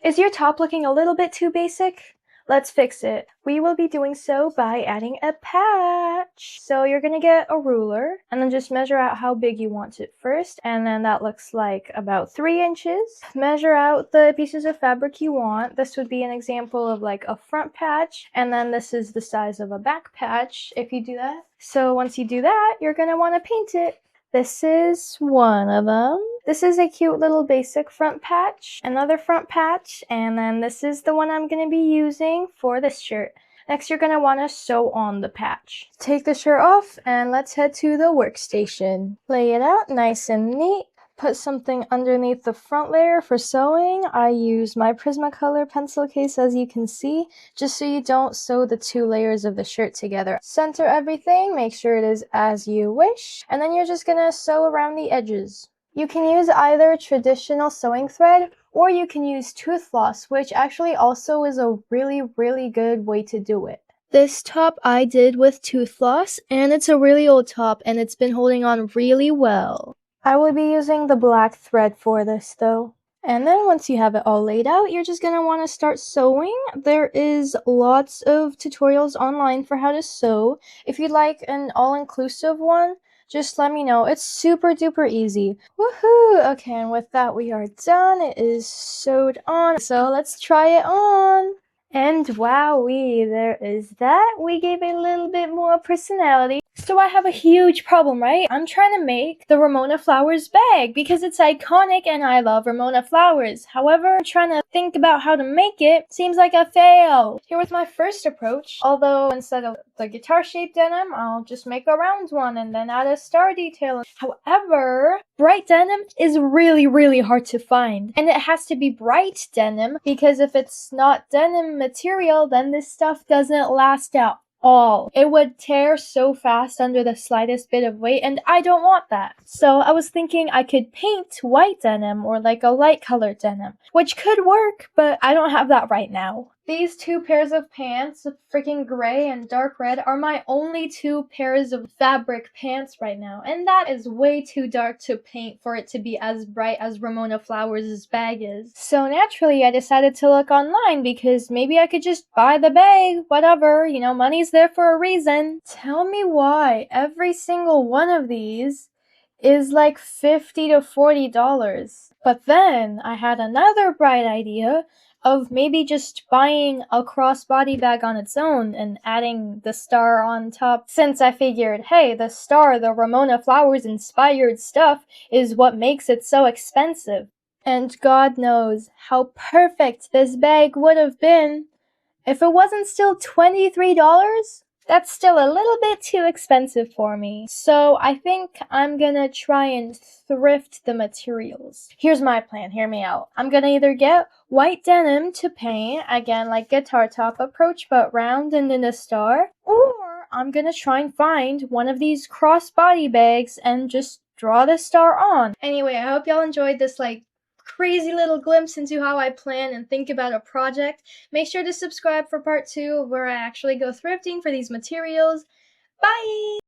Is your top looking a little bit too basic? Let's fix it. We will be doing so by adding a patch. So you're gonna get a ruler and then just measure out how big you want it first, and then that looks like about 3 inches. Measure out the pieces of fabric you want. This would be an example of like a front patch, and then this is the size of a back patch if you do that. So once you do that, you're gonna want to paint it. This is one of them. This is a cute little basic front patch, another front patch, and then this is the one I'm going to be using for this shirt. Next, you're going to want to sew on the patch. Take the shirt off and let's head to the workstation. Lay it out nice and neat. Put something underneath the front layer for sewing. I use my Prismacolor pencil case, as you can see, just so you don't sew the 2 layers of the shirt together. Center everything, make sure it is as you wish, and then you're just gonna sew around the edges. You can use either traditional sewing thread, or you can use tooth floss, which actually also is a really good way to do it. This top I did with tooth floss, and it's a really old top, and it's been holding on really well. I will be using the black thread for this though. And then once you have it all laid out, you're just going to want to start sewing. There is lots of tutorials online for how to sew. If you'd like an all-inclusive one, just let me know. It's super duper easy. Woohoo! Okay, and with that we are done. It is sewed on. So let's try it on. And wowee, there is that. We gave it a little bit more personality. So I have a huge problem, right? I'm trying to make the Ramona Flowers bag because it's iconic and I love Ramona Flowers. However, trying to think about how to make it seems like a fail. Here was my first approach, although instead of the guitar-shaped denim, I'll just make a round one and then add a star detail. However, bright denim is really hard to find. And it has to be bright denim because if it's not denim material, then this stuff doesn't last at all. It would tear so fast under the slightest bit of weight, and I don't want that. So I was thinking I could paint white denim or like a light colored denim, which could work, but I don't have that right now. These 2 pairs of pants, freaking gray and dark red, are my only 2 pairs of fabric pants right now, and that is way too dark to paint for it to be as bright as Ramona Flowers' bag is. So naturally, I decided to look online because maybe I could just buy the bag, whatever, you know, money's there for a reason. Tell me why every single one of these is like $50 to $40. But then I had another bright idea of maybe just buying a crossbody bag on its own and adding the star on top, since I figured, hey, the star, the Ramona Flowers inspired stuff, is what makes it so expensive. And God knows how perfect this bag would have been if it wasn't still $23. That's still a little bit too expensive for me. So I think I'm gonna try and thrift the materials. Here's my plan, hear me out. I'm gonna either get white denim to paint, again like guitar top approach but round and in a star, or I'm gonna try and find one of these crossbody bags and just draw the star on. Anyway, I hope y'all enjoyed this like crazy little glimpse into how I plan and think about a project. Make sure to subscribe for part 2 where I actually go thrifting for these materials. Bye!